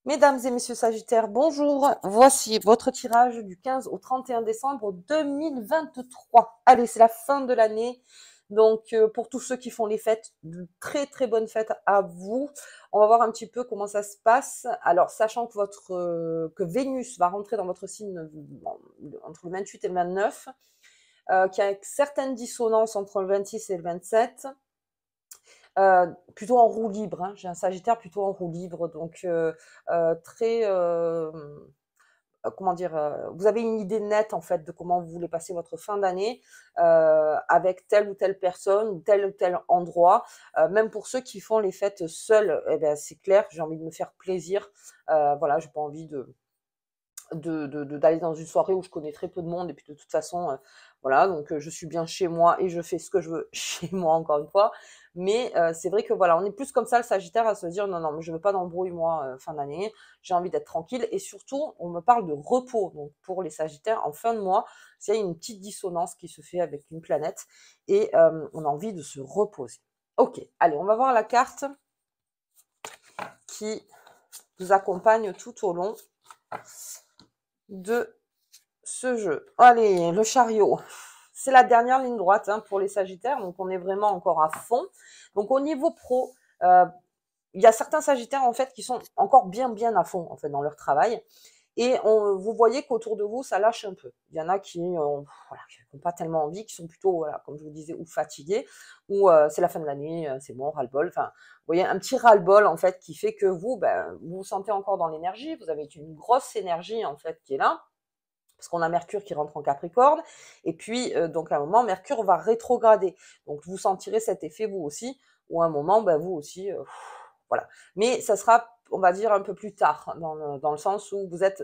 Mesdames et messieurs Sagittaires, bonjour. Voici votre tirage du 15 au 31 décembre 2023. Allez, c'est la fin de l'année. Donc, pour tous ceux qui font les fêtes, de très très bonnes fêtes à vous. On va voir un petit peu comment ça se passe. Alors, sachant que que Vénus va rentrer dans votre signe entre le 28 et le 29, qu'il y a certaines dissonances entre le 26 et le 27. Plutôt en roue libre, hein. J'ai un Sagittaire plutôt en roue libre, donc très, comment dire, vous avez une idée nette en fait de comment vous voulez passer votre fin d'année avec telle ou telle personne ou tel endroit. Même pour ceux qui font les fêtes seuls, eh ben, c'est clair, j'ai envie de me faire plaisir. Voilà, j'ai pas envie d'aller dans une soirée où je connais très peu de monde et puis de toute façon voilà, donc je suis bien chez moi et je fais ce que je veux chez moi encore une fois, mais c'est vrai que voilà, on est plus comme ça le Sagittaire à se dire non non mais je veux pas d'embrouille moi fin d'année, j'ai envie d'être tranquille et surtout on me parle de repos, donc pour les Sagittaires en fin de mois il y a une petite dissonance qui se fait avec une planète et on a envie de se reposer. Ok, allez, on va voir la carte qui vous accompagne tout au long de ce jeu. Allez, le chariot. C'est la dernière ligne droite hein, pour les Sagittaires, donc on est vraiment encore à fond. Donc au niveau pro, il y a certains Sagittaires en fait qui sont encore bien à fond en fait dans leur travail. Et vous voyez qu'autour de vous, ça lâche un peu. Il y en a qui n'ont pas tellement envie, qui sont plutôt, voilà, comme je vous disais, ou fatigués, ou c'est la fin de l'année, c'est bon, ras-le-bol. Enfin, vous voyez, un petit ras-le-bol, en fait, qui fait que vous, ben, vous vous sentez encore dans l'énergie, vous avez une grosse énergie, en fait, qui est là, parce qu'on a Mercure qui rentre en Capricorne, et puis, donc, à un moment, Mercure va rétrograder. Donc, vous sentirez cet effet, vous aussi, ou à un moment, ben, vous aussi, voilà. Mais ça sera, on va dire, un peu plus tard, dans le sens où vous êtes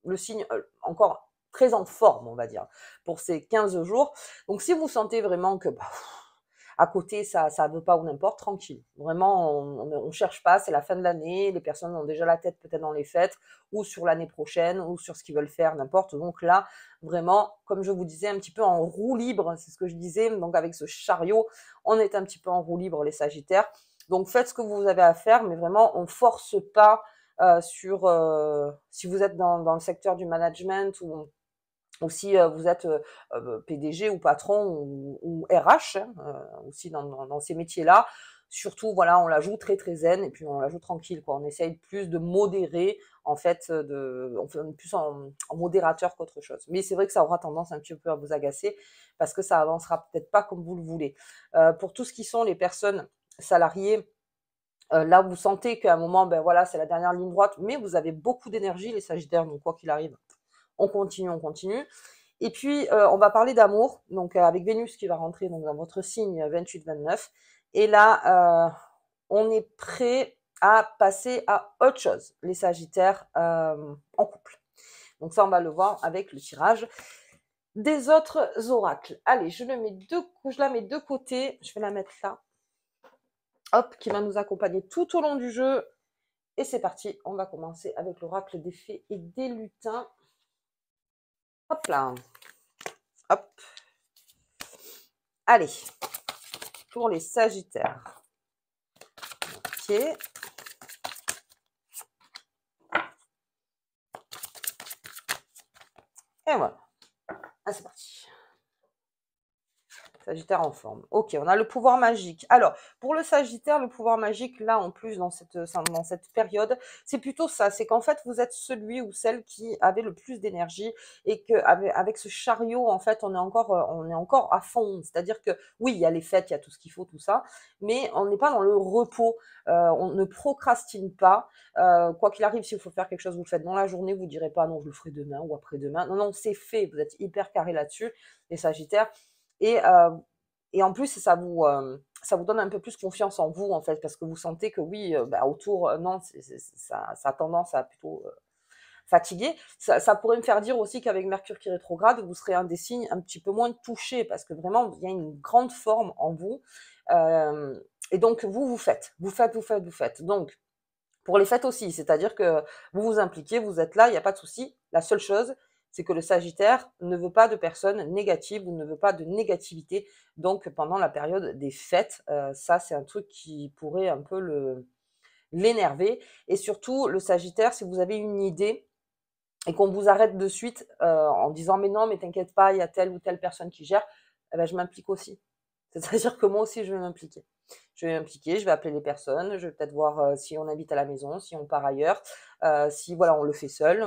le signe encore très en forme, on va dire, pour ces 15 jours. Donc, si vous sentez vraiment que à côté, ça veut pas ou n'importe, tranquille. Vraiment, on cherche pas, c'est la fin de l'année, les personnes ont déjà la tête peut-être dans les fêtes, ou sur l'année prochaine, ou sur ce qu'ils veulent faire, n'importe. Donc là, vraiment, comme je vous disais, un petit peu en roue libre, c'est ce que je disais, donc avec ce chariot, on est un petit peu en roue libre, les Sagittaires. Donc faites ce que vous avez à faire, mais vraiment, on force pas si vous êtes dans le secteur du management ou si vous êtes PDG ou patron ou RH, hein, aussi dans ces métiers-là. Surtout, voilà, on la joue très zen et puis on la joue tranquille, quoi. On essaye plus de modérer, en fait, on fait plus en modérateur qu'autre chose. Mais c'est vrai que ça aura tendance un petit peu à vous agacer parce que ça avancera peut-être pas comme vous le voulez. Pour tout ce qui sont les personnes salariées, là, vous sentez qu'à un moment, ben voilà, c'est la dernière ligne droite, mais vous avez beaucoup d'énergie, les Sagittaires, donc quoi qu'il arrive, on continue, on continue. Et puis, on va parler d'amour, donc avec Vénus qui va rentrer donc, dans votre signe 28-29. Et là, on est prêt à passer à autre chose, les Sagittaires en couple. Donc ça, on va le voir avec le tirage des autres oracles. Allez, je la mets de côté, je vais la mettre là. Hop, qui va nous accompagner tout au long du jeu. Et c'est parti, on va commencer avec l'oracle des fées et des lutins. Hop là. Hop. Allez, pour les Sagittaires. Ok. Et voilà. Ah, c'est parti. Sagittaire en forme. Ok, on a le pouvoir magique. Alors, pour le Sagittaire, le pouvoir magique, là, en plus, dans cette période, c'est plutôt ça. C'est qu'en fait, vous êtes celui ou celle qui avait le plus d'énergie et avec ce chariot, en fait, on est encore à fond. C'est-à-dire que, oui, il y a les fêtes, il y a tout ce qu'il faut, tout ça, mais on n'est pas dans le repos. On ne procrastine pas. Quoi qu'il arrive, s'il faut faire quelque chose, vous le faites dans la journée, vous direz pas non, je le ferai demain ou après-demain. Non, non, c'est fait. Vous êtes hyper carré là-dessus, les Sagittaires. Et, euh, et en plus, ça vous donne un peu plus confiance en vous, en fait, parce que vous sentez que oui, autour, non, ça a tendance à plutôt fatiguer. Ça pourrait me faire dire aussi qu'avec Mercure qui rétrograde, vous serez un des signes un petit peu moins touchés, parce que vraiment, il y a une grande forme en vous. Euh, et donc, vous faites. Donc, pour les fêtes aussi, c'est-à-dire que vous vous impliquez, vous êtes là, il n'y a pas de souci. La seule chose, c'est que le Sagittaire ne veut pas de personnes négatives ou ne veut pas de négativité. Donc, pendant la période des fêtes, ça, c'est un truc qui pourrait un peu l'énerver. Et surtout, le Sagittaire, si vous avez une idée et qu'on vous arrête de suite en disant mais non, mais t'inquiète pas, il y a telle ou telle personne qui gère, eh ben, je m'implique aussi. C'est-à-dire que moi aussi, je vais m'impliquer. Je vais m'impliquer, je vais appeler les personnes, je vais peut-être voir si on habite à la maison, si on part ailleurs, si voilà, on le fait seul,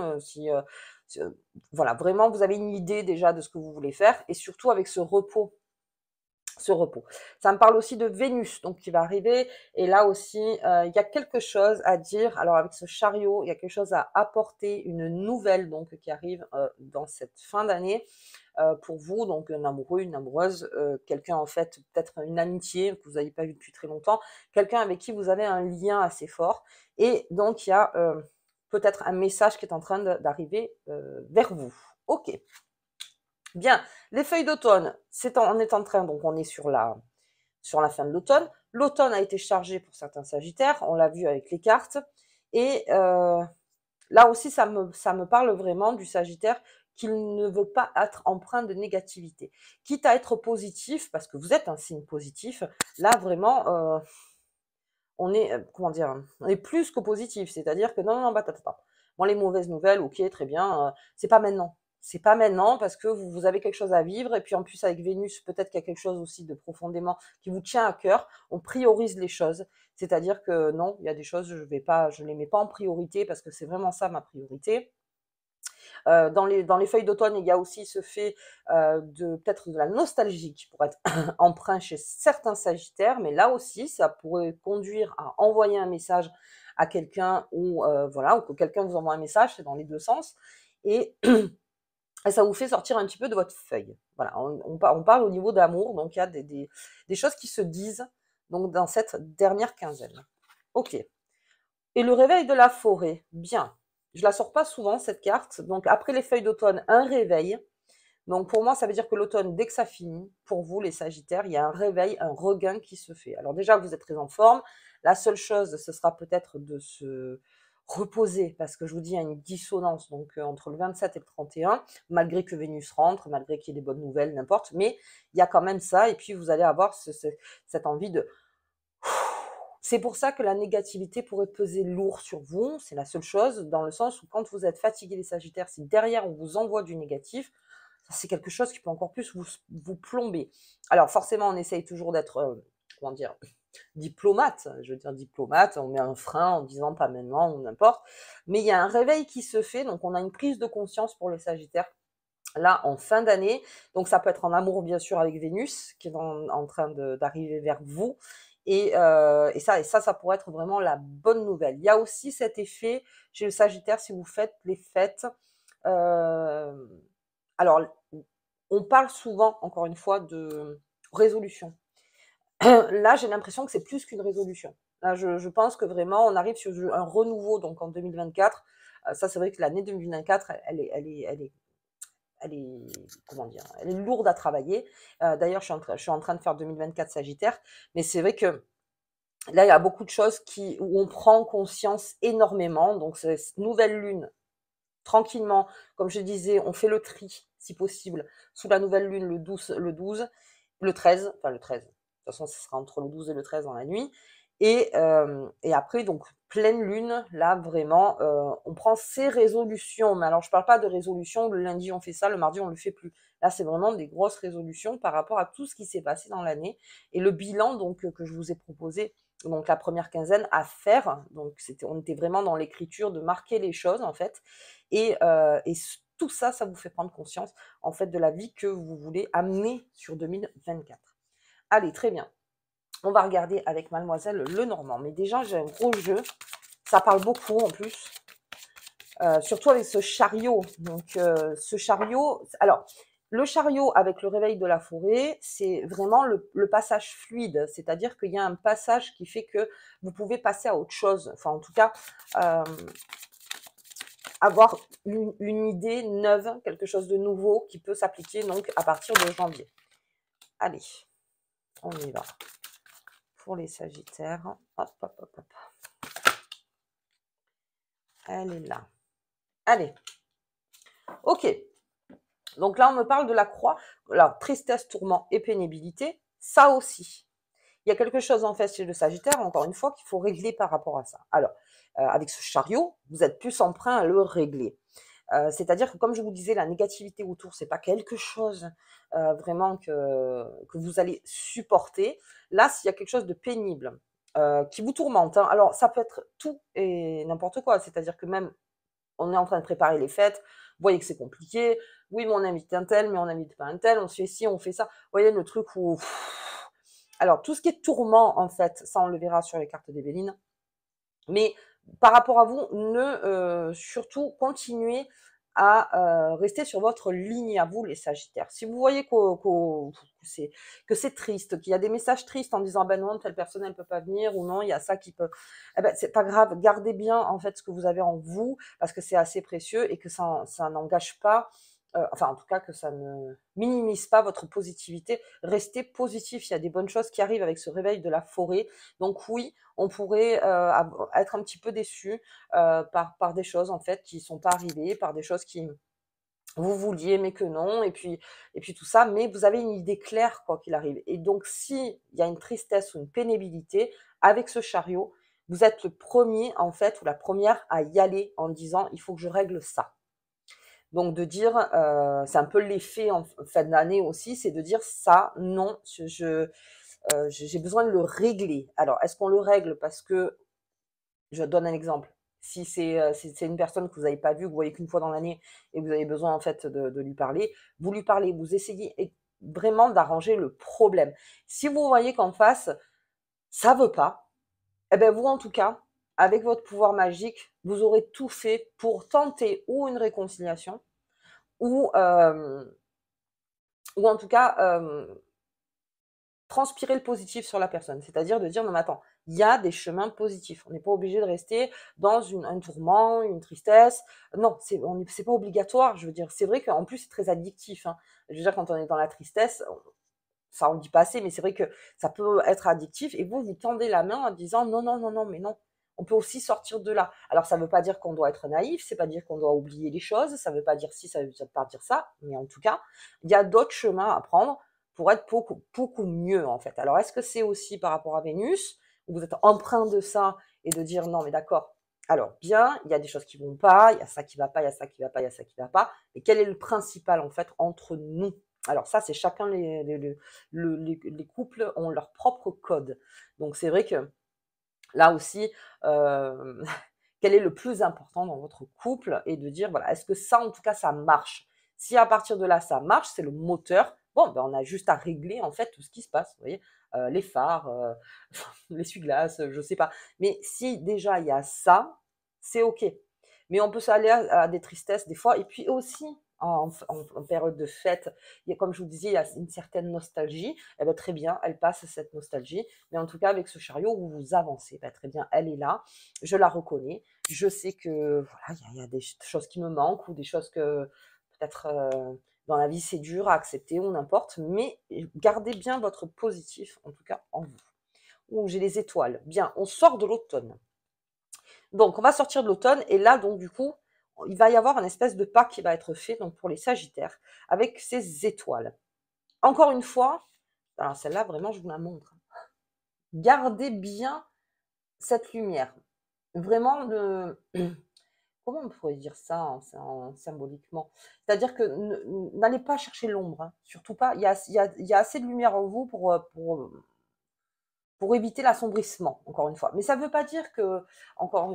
voilà, vraiment, vous avez une idée déjà de ce que vous voulez faire, et surtout avec ce repos. Ce repos. Ça me parle aussi de Vénus, donc qui va arriver, et là aussi, il y a quelque chose à dire. Alors avec ce chariot, il y a quelque chose à apporter, une nouvelle donc qui arrive dans cette fin d'année pour vous, donc un amoureux, une amoureuse, quelqu'un en fait, peut-être une amitié que vous n'avez pas vu depuis très longtemps, quelqu'un avec qui vous avez un lien assez fort, et donc il y a peut-être un message qui est en train d'arriver vers vous. Ok. Bien, les feuilles d'automne, on est en train, donc on est sur la fin de l'automne. L'automne a été chargé pour certains sagittaires, on l'a vu avec les cartes, et là aussi ça me parle vraiment du sagittaire qu'il ne veut pas être empreint de négativité. Quitte à être positif, parce que vous êtes un signe positif, là vraiment, on est, comment dire, on est plus que positif, c'est-à-dire que non, bah, bon, les mauvaises nouvelles, ok, très bien, c'est pas maintenant. C'est pas maintenant parce que vous avez quelque chose à vivre, et puis en plus avec Vénus, peut-être qu'il y a quelque chose aussi de profondément qui vous tient à cœur. On priorise les choses, c'est-à-dire que non, il y a des choses, je les mets pas en priorité parce que c'est vraiment ça ma priorité. Dans les feuilles d'automne, il y a aussi ce fait de peut-être de la nostalgie qui pourrait être emprunt chez certains sagittaires, mais là aussi, ça pourrait conduire à envoyer un message à quelqu'un, ou voilà, ou que quelqu'un vous envoie un message, c'est dans les deux sens, et ça vous fait sortir un petit peu de votre feuille. Voilà, on parle au niveau d'amour, donc il y a des choses qui se disent donc dans cette dernière quinzaine. Ok. Et le réveil de la forêt, bien. Je la sors pas souvent cette carte. Donc après les feuilles d'automne, un réveil. Donc pour moi, ça veut dire que l'automne, dès que ça finit, pour vous les Sagittaires, il y a un réveil, un regain qui se fait. Alors déjà, vous êtes très en forme. La seule chose, ce sera peut-être de se reposer, parce que je vous dis, il y a une dissonance donc entre le 27 et le 31, malgré que Vénus rentre, malgré qu'il y ait des bonnes nouvelles, n'importe, mais il y a quand même ça, et puis vous allez avoir cette envie de... C'est pour ça que la négativité pourrait peser lourd sur vous, c'est la seule chose, dans le sens où quand vous êtes fatigué les Sagittaires, si derrière on vous envoie du négatif, c'est quelque chose qui peut encore plus vous plomber. Alors forcément, on essaye toujours d'être, comment dire, diplomate, je veux dire diplomate, on met un frein en disant pas maintenant ou n'importe, mais il y a un réveil qui se fait, donc on a une prise de conscience pour les Sagittaires là en fin d'année, donc ça peut être en amour bien sûr avec Vénus qui est en train d'arriver vers vous, et ça pourrait être vraiment la bonne nouvelle. Il y a aussi cet effet chez le Sagittaire, si vous faites les fêtes, euh, alors on parle souvent, encore une fois, de résolution. Là, j'ai l'impression que c'est plus qu'une résolution. Là, je pense que vraiment, on arrive sur un renouveau, donc en 2024. Ça, c'est vrai que l'année 2024, elle est, comment dire, elle est lourde à travailler. D'ailleurs, je suis en train de faire 2024 Sagittaire, mais c'est vrai que là, il y a beaucoup de choses où on prend conscience énormément. Donc, c'est cette nouvelle lune, tranquillement, comme je disais, on fait le tri, si possible, sous la nouvelle lune, le 12, le 13, enfin le 13. De toute façon, ce sera entre le 12 et le 13 dans la nuit. Et après, donc, pleine lune, là, vraiment, on prend ses résolutions. Mais alors, je parle pas de résolutions, le lundi, on fait ça, le mardi, on le fait plus. Là, c'est vraiment des grosses résolutions par rapport à tout ce qui s'est passé dans l'année. Et le bilan, donc, que je vous ai proposé, donc la première quinzaine à faire. Donc, on était vraiment dans l'écriture de marquer les choses, en fait. Et tout ça, ça vous fait prendre conscience, en fait, de la vie que vous voulez amener sur 2024. Allez, très bien. On va regarder avec Mademoiselle Lenormand. Mais déjà, j'ai un gros jeu. Ça parle beaucoup, en plus. Surtout avec ce chariot. Donc, ce chariot... Alors, le chariot avec le réveil de la forêt, c'est vraiment le passage fluide. C'est-à-dire qu'il y a un passage qui fait que vous pouvez passer à autre chose. Enfin, en tout cas... avoir une idée neuve, quelque chose de nouveau qui peut s'appliquer donc à partir de janvier. Allez, on y va. Pour les Sagittaires, hop, hop, hop, hop. Elle est là. Allez. Ok. Donc là, on me parle de la croix. Alors, tristesse, tourment et pénibilité, ça aussi. Il y a quelque chose en fait chez le Sagittaire, encore une fois, qu'il faut régler par rapport à ça. Alors, avec ce chariot, vous êtes plus emprunt à le régler. C'est-à-dire que comme je vous disais, la négativité autour, c'est pas quelque chose vraiment que vous allez supporter. Là, s'il y a quelque chose de pénible qui vous tourmente, hein, alors ça peut être tout et n'importe quoi. C'est-à-dire que même on est en train de préparer les fêtes, vous voyez que c'est compliqué. Oui, mais on invite un tel, mais on n'invite pas un tel. On se fait ci, on fait ça. Vous voyez le truc où alors tout ce qui est tourment en fait, ça on le verra sur les cartes des Bélines. Mais par rapport à vous, surtout continuez à rester sur votre ligne à vous, les Sagittaires. Si vous voyez que c'est triste, qu'il y a des messages tristes en disant ben non, telle personne elle peut pas venir ou non, il y a ça qui peut, eh ben c'est pas grave, gardez bien en fait ce que vous avez en vous parce que c'est assez précieux et que ça n'engage pas. Enfin, en tout cas, que ça ne minimise pas votre positivité. Restez positif. Il y a des bonnes choses qui arrivent avec ce réveil de la forêt. Donc oui, on pourrait être un petit peu déçu par des choses en fait qui sont pas arrivées, par des choses qui vous vouliez mais que non, et puis tout ça, mais vous avez une idée claire quoi qu'il arrive. Et donc si il y a une tristesse ou une pénibilité avec ce chariot, vous êtes le premier en fait ou la première à y aller en disant il faut que je règle ça. Donc de dire, c'est un peu l'effet en fin d'année aussi, c'est de dire ça, non, j'ai besoin de le régler. Alors, est-ce qu'on le règle parce que, je donne un exemple, si c'est une personne que vous n'avez pas vue, que vous voyez qu'une fois dans l'année et que vous avez besoin en fait de lui parlez, vous essayez vraiment d'arranger le problème. Si vous voyez qu'en face, ça veut pas, eh ben vous en tout cas, avec votre pouvoir magique, vous aurez tout fait pour tenter ou une réconciliation ou, ou en tout cas transpirer le positif sur la personne. C'est-à-dire de dire non mais attends, il y a des chemins positifs. On n'est pas obligé de rester dans un tourment, une tristesse. Non, c'est pas obligatoire. Je veux dire, c'est vrai qu'en plus c'est très addictif. Hein. Je veux dire, quand on est dans la tristesse, ça on dit pas assez, mais c'est vrai que ça peut être addictif. Et vous tendez la main en disant non, non, non, non, mais non. On peut aussi sortir de là. Alors ça ne veut pas dire qu'on doit être naïf, c'est pas dire qu'on doit oublier les choses, ça ne veut pas dire ci, ça ne veut pas dire ça, mais en tout cas, il y a d'autres chemins à prendre pour être beaucoup, beaucoup mieux en fait. Alors est-ce que c'est aussi par rapport à Vénus, où vous êtes empreint de ça et de dire non mais d'accord, alors bien, il y a des choses qui vont pas, il y a ça qui va pas, il y a ça qui va pas, il y a ça qui va pas, mais quel est le principal en fait entre nous? Alors ça, c'est chacun les couples ont leur propre code. Donc c'est vrai que là aussi, quel est le plus important dans votre couple et de dire, voilà, est-ce que ça, en tout cas, ça marche? Si à partir de là, ça marche, c'est le moteur, bon, ben, on a juste à régler, en fait, tout ce qui se passe, vous voyez, les phares, l'essuie-glace, je sais pas. Mais si déjà il y a ça, c'est OK. Mais on peut s'aller à des tristesses des fois et puis aussi en période de fête, il y a, comme je vous disais, il y a une certaine nostalgie. Eh ben, très bien, elle passe cette nostalgie. Mais en tout cas, avec ce chariot, vous avancez. Ben, très bien, elle est là. Je la reconnais. Je sais que voilà, il y a des choses qui me manquent ou des choses que peut-être dans la vie c'est dur à accepter ou n'importe. Mais gardez bien votre positif, en tout cas en vous. Ouh, j'ai les étoiles. Bien, on sort de l'automne. Donc, on va sortir de l'automne et là, donc du coup, il va y avoir un espèce de pas qui va être fait donc pour les Sagittaires avec ces étoiles. Encore une fois, alors celle-là, vraiment, je vous la montre. Gardez bien cette lumière. Vraiment, comment on pourrait dire ça symboliquement? C'est-à-dire que n'allez pas chercher l'ombre, hein. Surtout pas. Il y a assez de lumière en vous pour éviter l'assombrissement, encore une fois. Mais ça ne veut pas dire que, encore,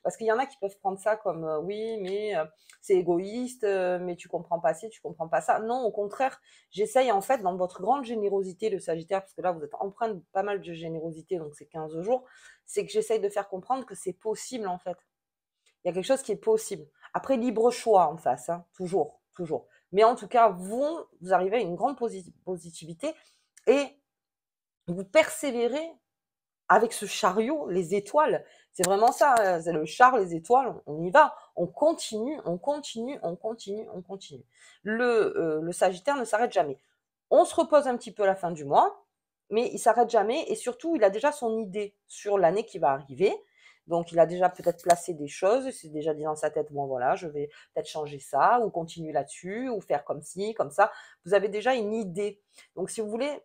parce qu'il y en a qui peuvent prendre ça comme oui, mais c'est égoïste, mais tu comprends pas ci, tu comprends pas ça. Non, au contraire, j'essaye en fait dans votre grande générosité, le Sagittaire, parce que là vous êtes empreint de pas mal de générosité, donc c'est 15 jours, c'est que j'essaye de faire comprendre que c'est possible en fait. Il y a quelque chose qui est possible. Après, libre choix en face, hein, toujours, toujours. Mais en tout cas, vous arrivez à une grande positivité et vous persévérez avec ce chariot, les étoiles. C'est vraiment ça, c'est le char, les étoiles, on y va, on continue, on continue, on continue, on continue. Le Sagittaire ne s'arrête jamais. On se repose un petit peu à la fin du mois, mais il s'arrête jamais et surtout, il a déjà son idée sur l'année qui va arriver. Donc, il a déjà peut-être placé des choses, il s'est déjà dit dans sa tête, bon voilà, je vais peut-être changer ça, ou continuer là-dessus, ou faire comme ci, comme ça. Vous avez déjà une idée. Donc, si vous voulez,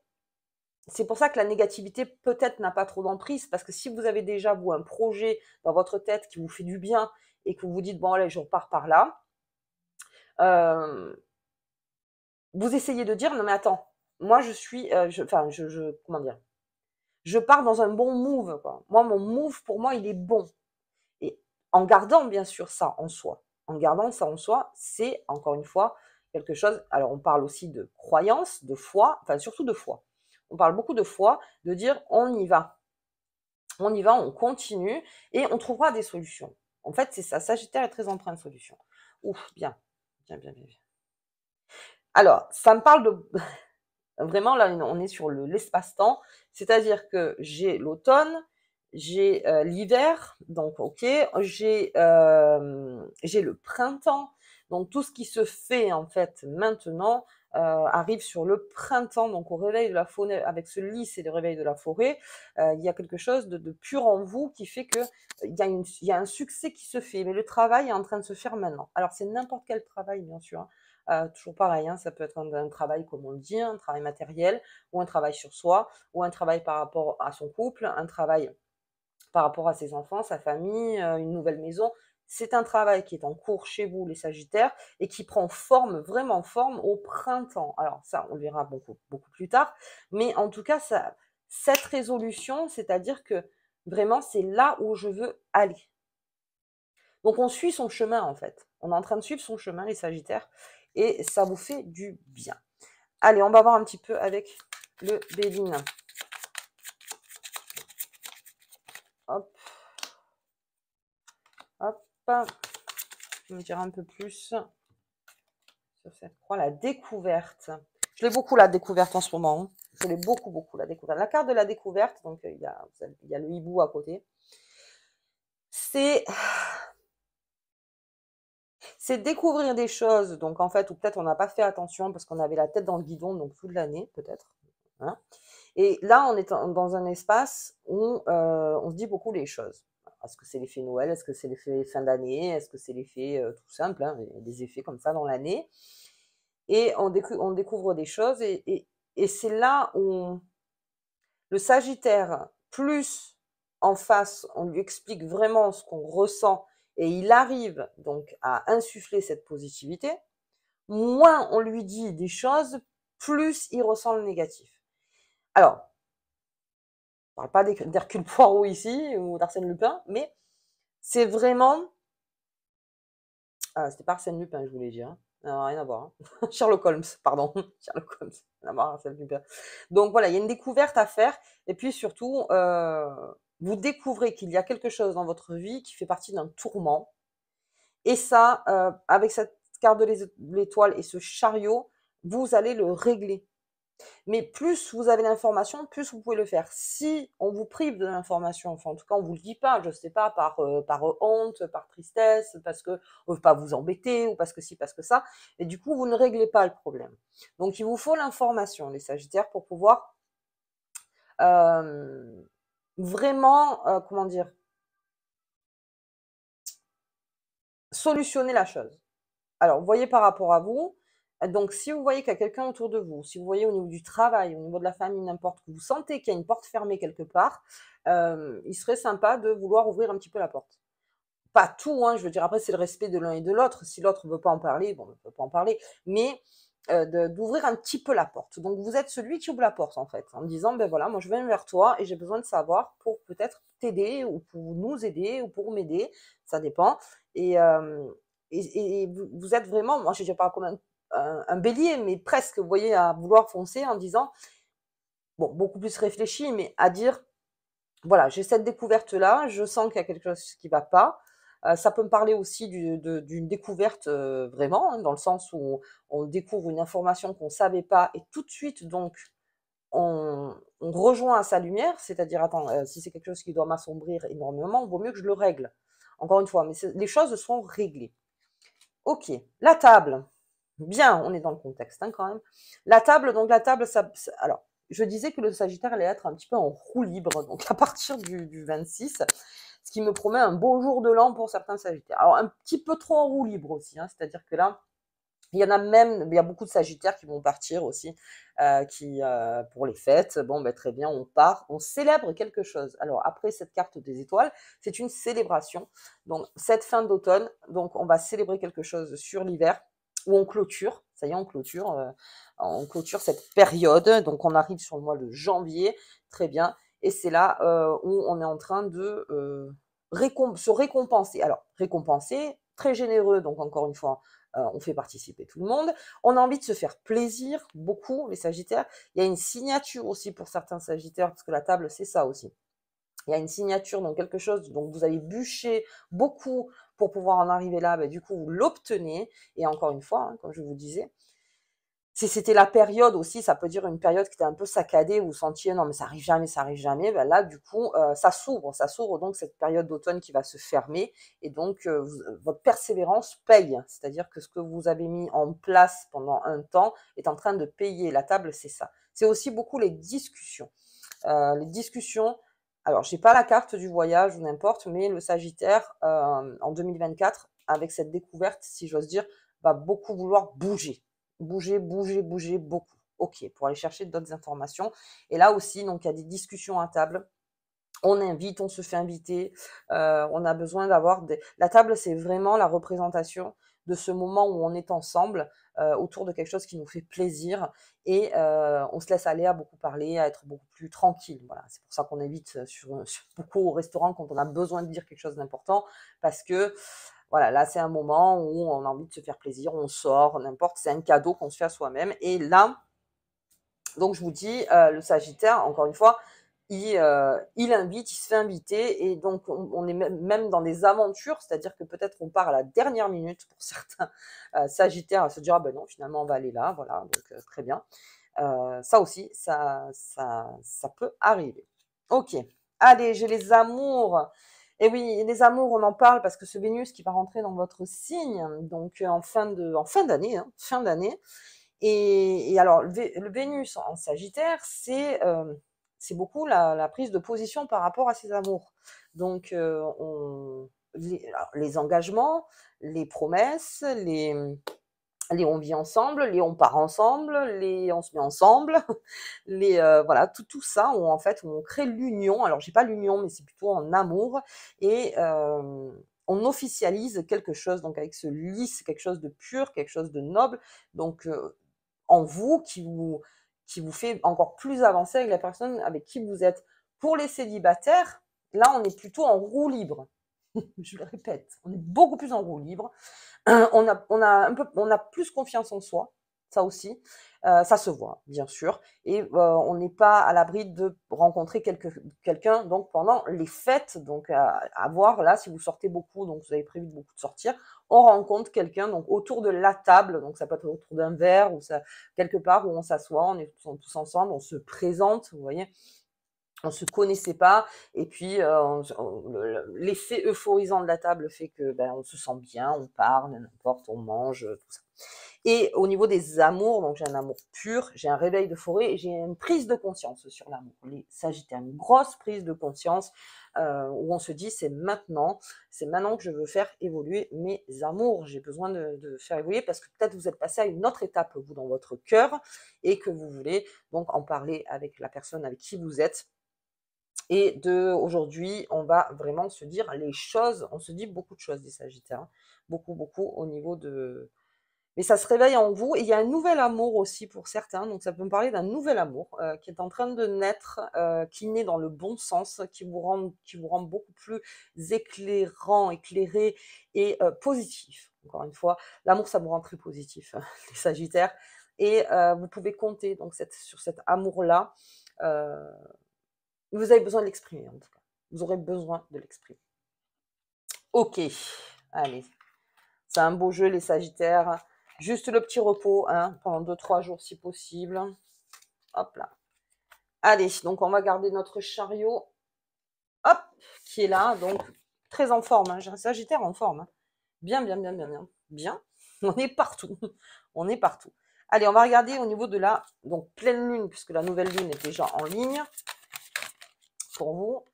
c'est pour ça que la négativité peut-être n'a pas trop d'emprise, parce que si vous avez déjà, vous, un projet dans votre tête qui vous fait du bien et que vous vous dites, bon, allez, je repars par là, euh, vous essayez de dire, non mais attends, moi je suis, comment dire, je pars dans un bon move, quoi. Moi, mon move, pour moi, il est bon. Et en gardant, bien sûr, ça en soi. En gardant ça en soi, c'est, encore une fois, quelque chose, alors on parle aussi de croyance, de foi, enfin surtout de foi. On parle beaucoup de foi, de dire, on y va. On y va, on continue, et on trouvera des solutions. En fait, c'est ça, Sagittaire est très empreint de solutions. Ouf, bien, bien, bien, bien, bien. Alors, ça me parle de... Vraiment, là, on est sur l'espace-temps, c'est-à-dire que j'ai l'automne, j'ai l'hiver, donc ok, j'ai le printemps, donc tout ce qui se fait en fait maintenant arrive sur le printemps, donc au réveil de la forêt, avec ce lys et le réveil de la forêt, il y a quelque chose de pur en vous qui fait que il y a un succès qui se fait, mais le travail est en train de se faire maintenant. Alors c'est n'importe quel travail, bien sûr, hein. Toujours pareil, hein, ça peut être un travail, comme on le dit, un travail matériel, ou un travail sur soi, ou un travail par rapport à son couple, un travail par rapport à ses enfants, sa famille, une nouvelle maison. C'est un travail qui est en cours chez vous, les Sagittaires, et qui prend forme, vraiment forme, au printemps. Alors ça, on le verra beaucoup, beaucoup plus tard. Mais en tout cas, ça, cette résolution, c'est-à-dire que vraiment, c'est là où je veux aller. Donc on suit son chemin en fait. On est en train de suivre son chemin, les Sagittaires, et ça vous fait du bien. Allez, on va voir un petit peu avec le Béline. Hop, hop. Je vais me dire un peu plus sur cette croix, la découverte. Je l'ai beaucoup la découverte en ce moment, hein. Je l'ai beaucoup, beaucoup la découverte. La carte de la découverte, donc il y a le hibou à côté. C'est découvrir des choses, donc en fait, ou peut-être on n'a pas fait attention parce qu'on avait la tête dans le guidon, donc toute l'année, peut-être, hein. Et là, on est dans un espace où on se dit beaucoup les choses. Est-ce que c'est l'effet Noël? Est-ce que c'est l'effet fin d'année? Est-ce que c'est l'effet tout simple, hein, des effets comme ça dans l'année? Et on découvre des choses, et c'est là où le Sagittaire, plus en face, on lui explique vraiment ce qu'on ressent, et il arrive donc à insuffler cette positivité, moins on lui dit des choses, plus il ressent le négatif. Alors, on ne parle pas d'Hercule Poirot ici, ou d'Arsène Lupin, mais c'est vraiment... Ah, c'était pas Arsène Lupin, je voulais dire, hein. Non, rien à voir, hein. Sherlock Holmes, pardon. Sherlock Holmes, rien à voir, Arsène Lupin. Donc voilà, il y a une découverte à faire, et puis surtout, vous découvrez qu'il y a quelque chose dans votre vie qui fait partie d'un tourment, et ça, avec cette carte de l'étoile et ce chariot, vous allez le régler. Mais plus vous avez l'information, plus vous pouvez le faire. Si on vous prive de l'information, enfin en tout cas on vous le dit pas, je sais pas, par honte, par tristesse, parce que on veut pas vous embêter, ou parce que ci, parce que ça, et du coup vous ne réglez pas le problème. Donc il vous faut l'information, les Sagittaires, pour pouvoir vraiment, comment dire, solutionner la chose. Alors, vous voyez par rapport à vous, donc si vous voyez qu'il y a quelqu'un autour de vous, si vous voyez au niveau du travail, au niveau de la famille, n'importe, que vous sentez qu'il y a une porte fermée quelque part, il serait sympa de vouloir ouvrir un petit peu la porte. Pas tout, hein, je veux dire, après c'est le respect de l'un et de l'autre. Si l'autre ne veut pas en parler, bon, on ne peut pas en parler, mais d'ouvrir un petit peu la porte. Donc vous êtes celui qui ouvre la porte en fait, en me disant, ben voilà, moi je viens vers toi et j'ai besoin de savoir pour peut-être t'aider, ou pour nous aider, ou pour m'aider, ça dépend. Et, vous êtes vraiment, moi je ne sais pas comme un bélier, mais presque, vous voyez, à vouloir foncer en disant, bon, beaucoup plus réfléchi, mais à dire, voilà, j'ai cette découverte-là, je sens qu'il y a quelque chose qui ne va pas. Ça peut me parler aussi d'une découverte vraiment, hein, dans le sens où on découvre une information qu'on ne savait pas, et tout de suite, donc, on rejoint à sa lumière, c'est-à-dire, attends, si c'est quelque chose qui doit m'assombrir énormément, il vaut mieux que je le règle. Encore une fois, mais les choses sont réglées. Ok, la table. Bien, on est dans le contexte, hein, quand même. La table, donc la table, alors, je disais que le Sagittaire allait être un petit peu en roue libre, donc à partir du 26, ce qui me promet un beau jour de l'an pour certains Sagittaires. Alors, un petit peu trop en roue libre aussi, hein, c'est-à-dire que là, Il y en a même, il y a beaucoup de Sagittaires qui vont partir aussi, pour les fêtes. Bon, ben, très bien, on part, on célèbre quelque chose. Alors après cette carte des étoiles, c'est une célébration. Donc cette fin d'automne, donc on va célébrer quelque chose sur l'hiver où on clôture. Ça y est, on clôture cette période. Donc on arrive sur le mois de janvier, très bien. Et c'est là où on est en train de se récompenser. Alors récompenser, très généreux. Donc encore une fois on fait participer tout le monde. On a envie de se faire plaisir, beaucoup, les Sagittaires. Il y a une signature aussi pour certains Sagittaires, parce que la table, c'est ça aussi. Il y a une signature, donc quelque chose, donc vous avez bûché beaucoup pour pouvoir en arriver là, ben, du coup, vous l'obtenez. Et encore une fois, hein, comme je vous disais, si c'était la période aussi, ça peut dire une période qui était un peu saccadée, où vous sentiez non mais ça arrive jamais, ben là du coup ça s'ouvre donc cette période d'automne qui va se fermer et donc votre persévérance paye, c'est-à-dire que ce que vous avez mis en place pendant un temps est en train de payer. La table c'est ça. C'est aussi beaucoup les discussions. Les discussions. Alors j'ai pas la carte du voyage ou n'importe, mais le Sagittaire en 2024 avec cette découverte, si j'ose dire, va beaucoup vouloir bouger. Bouger beaucoup. Ok, pour aller chercher d'autres informations. Et là aussi, donc il y a des discussions à table. On invite, on se fait inviter. On a besoin d'avoir des. La table, c'est vraiment la représentation de ce moment où on est ensemble autour de quelque chose qui nous fait plaisir et on se laisse aller à beaucoup parler, à être beaucoup plus tranquille. Voilà, c'est pour ça qu'on invite sur beaucoup au restaurant quand on a besoin de dire quelque chose d'important parce que voilà, là, c'est un moment où on a envie de se faire plaisir, on sort, n'importe, c'est un cadeau qu'on se fait à soi-même. Et là, donc je vous dis, le Sagittaire, encore une fois, il invite, il se fait inviter, et donc on est même dans des aventures, c'est-à-dire que peut-être on part à la dernière minute pour certains Sagittaires à se dire, ah ben non, finalement on va aller là, voilà, donc très bien. Ça aussi, ça peut arriver. Ok, allez, j'ai les amours. Et oui, les amours, on en parle parce que ce Vénus qui va rentrer dans votre signe, donc en fin d'année, hein, fin d'année. Et alors, le Vénus en Sagittaire, c'est beaucoup la prise de position par rapport à ses amours. Donc, les engagements, les promesses, les on vit ensemble, les on part ensemble, les on se met ensemble, voilà, tout ça où en fait on crée l'union. Alors j'ai pas l'union, mais c'est plutôt en amour et on officialise quelque chose. Donc avec ce lys, quelque chose de pur, quelque chose de noble. Donc en vous qui vous fait encore plus avancer avec la personne avec qui vous êtes. Pour les célibataires, là on est plutôt en roue libre. Je le répète, on est beaucoup plus en roue libre. On a plus confiance en soi, ça aussi. Ça se voit, bien sûr. Et on n'est pas à l'abri de rencontrer quelqu'un donc pendant les fêtes. Donc à voir là, si vous sortez beaucoup, donc vous avez prévu beaucoup de sortir, on rencontre quelqu'un donc autour de la table. Donc ça peut être autour d'un verre ou ça quelque part où on s'assoit, on est tous ensemble, on se présente, vous voyez. On se connaissait pas et puis l'effet euphorisant de la table fait que ben on se sent bien, on parle, n'importe, on mange, tout ça. Et au niveau des amours, donc j'ai un amour pur, j'ai un réveil de forêt et j'ai une prise de conscience sur l'amour. Les Sagittaires, une grosse prise de conscience où on se dit c'est maintenant que je veux faire évoluer mes amours. J'ai besoin de faire évoluer parce que peut-être vous êtes passé à une autre étape vous dans votre cœur et que vous voulez donc en parler avec la personne avec qui vous êtes. Et aujourd'hui, on va vraiment se dire les choses, on se dit beaucoup de choses des Sagittaires, hein. Beaucoup au niveau de. Mais ça se réveille en vous et il y a un nouvel amour aussi pour certains, donc ça peut me parler d'un nouvel amour qui est en train de naître, qui naît dans le bon sens, qui vous rend beaucoup plus éclairé et positif. Encore une fois, l'amour, ça vous rend très positif, les Sagittaires, et vous pouvez compter donc sur cet amour-là. Euh, Vous avez besoin de l'exprimer, en tout cas. Vous aurez besoin de l'exprimer. Ok, allez. C'est un beau jeu, les Sagittaires. Juste le petit repos, hein, pendant 2-3 jours si possible. Hop là. Allez, donc on va garder notre chariot. Hop, qui est là, donc très en forme. Hein. J'ai un Sagittaire en forme. Hein. Bien. Bien. On est partout. On est partout. Allez, on va regarder au niveau de la donc, pleine lune, puisque la nouvelle lune est déjà en ligne. Pour vous.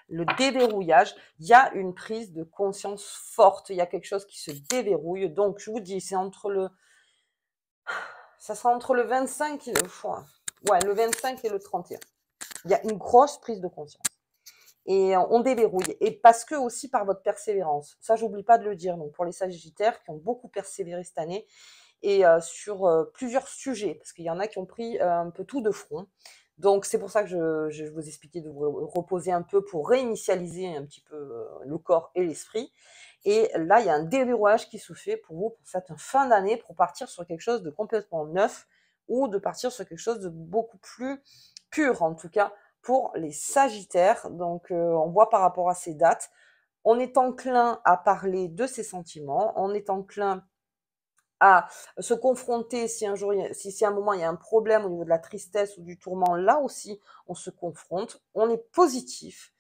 Le déverrouillage, il y a une prise de conscience forte, il y a quelque chose qui se déverrouille. Donc, je vous dis, c'est entre Ça sera entre le 25 et le 25 et le 31. Il y a une grosse prise de conscience. Et on déverrouille. Et parce que aussi par votre persévérance. Ça, j'oublie pas de le dire. Donc pour les Sagittaires qui ont beaucoup persévéré cette année et sur plusieurs sujets, parce qu'il y en a qui ont pris un peu tout de front. Donc c'est pour ça que je vous expliquais de vous reposer un peu pour réinitialiser un petit peu le corps et l'esprit. Et là, il y a un déverrouillage qui se fait pour vous pour cette fin d'année, pour partir sur quelque chose de complètement neuf ou de partir sur quelque chose de beaucoup plus pur, en tout cas pour les Sagittaires. Donc, on voit par rapport à ces dates, on est enclin à parler de ses sentiments, on est enclin à se confronter si un jour, si à un moment il y a un problème au niveau de la tristesse ou du tourment, là aussi on se confronte, on est positif.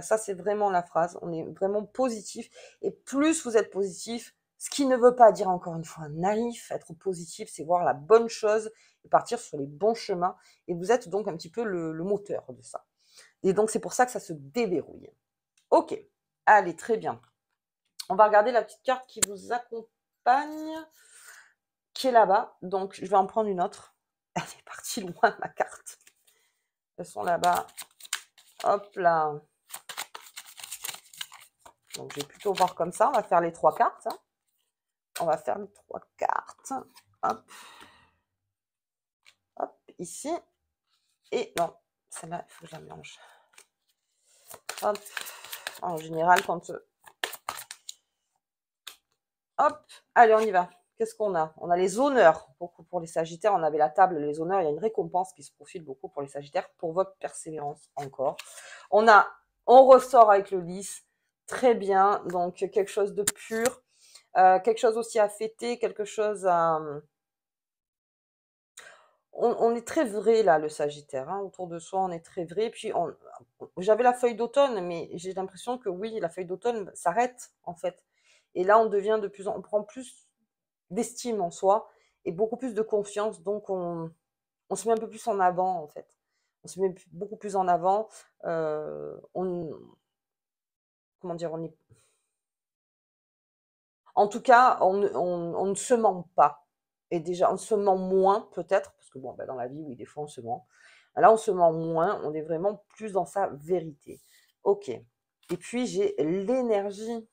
Ça c'est vraiment la phrase, on est vraiment positif. Et plus vous êtes positif, ce qui ne veut pas dire encore une fois naïf, être positif, c'est voir la bonne chose et partir sur les bons chemins. Et vous êtes donc un petit peu le moteur de ça. Et donc c'est pour ça que ça se déverrouille. Ok, allez, très bien. On va regarder la petite carte qui vous accompagne, qui est là-bas. Donc, je vais en prendre une autre. Elle est partie loin, ma carte. Elles sont là-bas. Hop là. Donc, je vais plutôt voir comme ça. On va faire les 3 cartes. On va faire les 3 cartes. Hop. Hop, ici. Et non, celle-là, il faut que je la mélange. Hop. En général, quand... Hop. Allez, on y va. Qu'est-ce qu'on a? On a les honneurs. Beaucoup pour les Sagittaires, on avait la table, les honneurs. Il y a une récompense qui se profile beaucoup pour les Sagittaires, pour votre persévérance encore. On ressort avec le lys. Très bien. Donc, quelque chose de pur. Quelque chose aussi à fêter, quelque chose à... On est très vrai, là, le Sagittaire. Hein, autour de soi, on est très vrai. Puis, j'avais la feuille d'automne, mais j'ai l'impression que oui, la feuille d'automne s'arrête, en fait. Et là, on devient de plus en... On prend plus d'estime en soi et beaucoup plus de confiance. Donc, on se met un peu plus en avant, en fait. On se met beaucoup plus en avant. Comment dire, en tout cas, on ne se ment pas. Et déjà, on se ment moins, peut-être, parce que bon, ben, dans la vie, oui, des fois, on se ment. Là, on se ment moins, on est vraiment plus dans sa vérité. Ok. Et puis, j'ai l'énergie.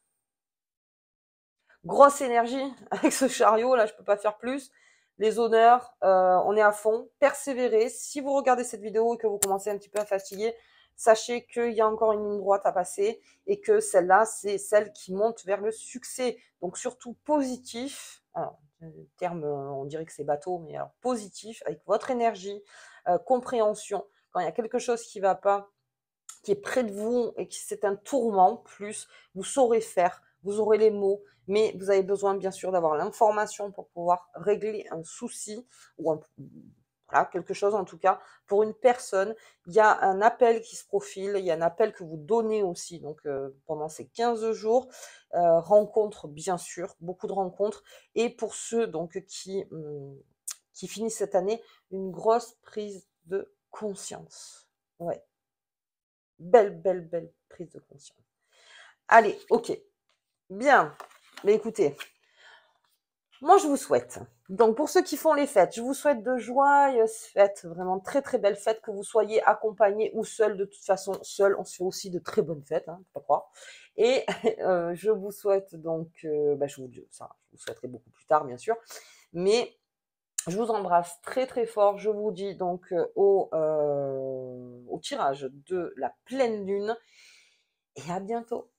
Grosse énergie avec ce chariot, là, je peux pas faire plus. Les honneurs, on est à fond. Persévérez. Si vous regardez cette vidéo et que vous commencez un petit peu à fatiguer, sachez qu'il y a encore une ligne droite à passer et que celle-là, c'est celle qui monte vers le succès. Donc, surtout positif. Alors, le terme, on dirait que c'est bateau, mais alors positif, avec votre énergie, compréhension. Quand il y a quelque chose qui va pas, qui est près de vous et que c'est un tourment, plus, vous saurez faire, vous aurez les mots, mais vous avez besoin bien sûr d'avoir l'information pour pouvoir régler un souci ou voilà, quelque chose en tout cas pour une personne. Il y a un appel qui se profile, il y a un appel que vous donnez aussi donc pendant ces 15 jours, rencontres bien sûr, beaucoup de rencontres, et pour ceux donc qui finissent cette année, une grosse prise de conscience. Ouais. Belle prise de conscience. Allez, ok. Bien. Mais écoutez, moi je vous souhaite. Donc pour ceux qui font les fêtes, je vous souhaite de joyeuses fêtes, vraiment très belles fêtes, que vous soyez accompagnés ou seuls. De toute façon, seul, on se fait aussi de très bonnes fêtes, hein, faut pas croire. Et je vous souhaite donc, je vous dis ça, je vous souhaiterai beaucoup plus tard bien sûr, mais je vous embrasse très fort. Je vous dis donc au tirage de la pleine lune. Et à bientôt.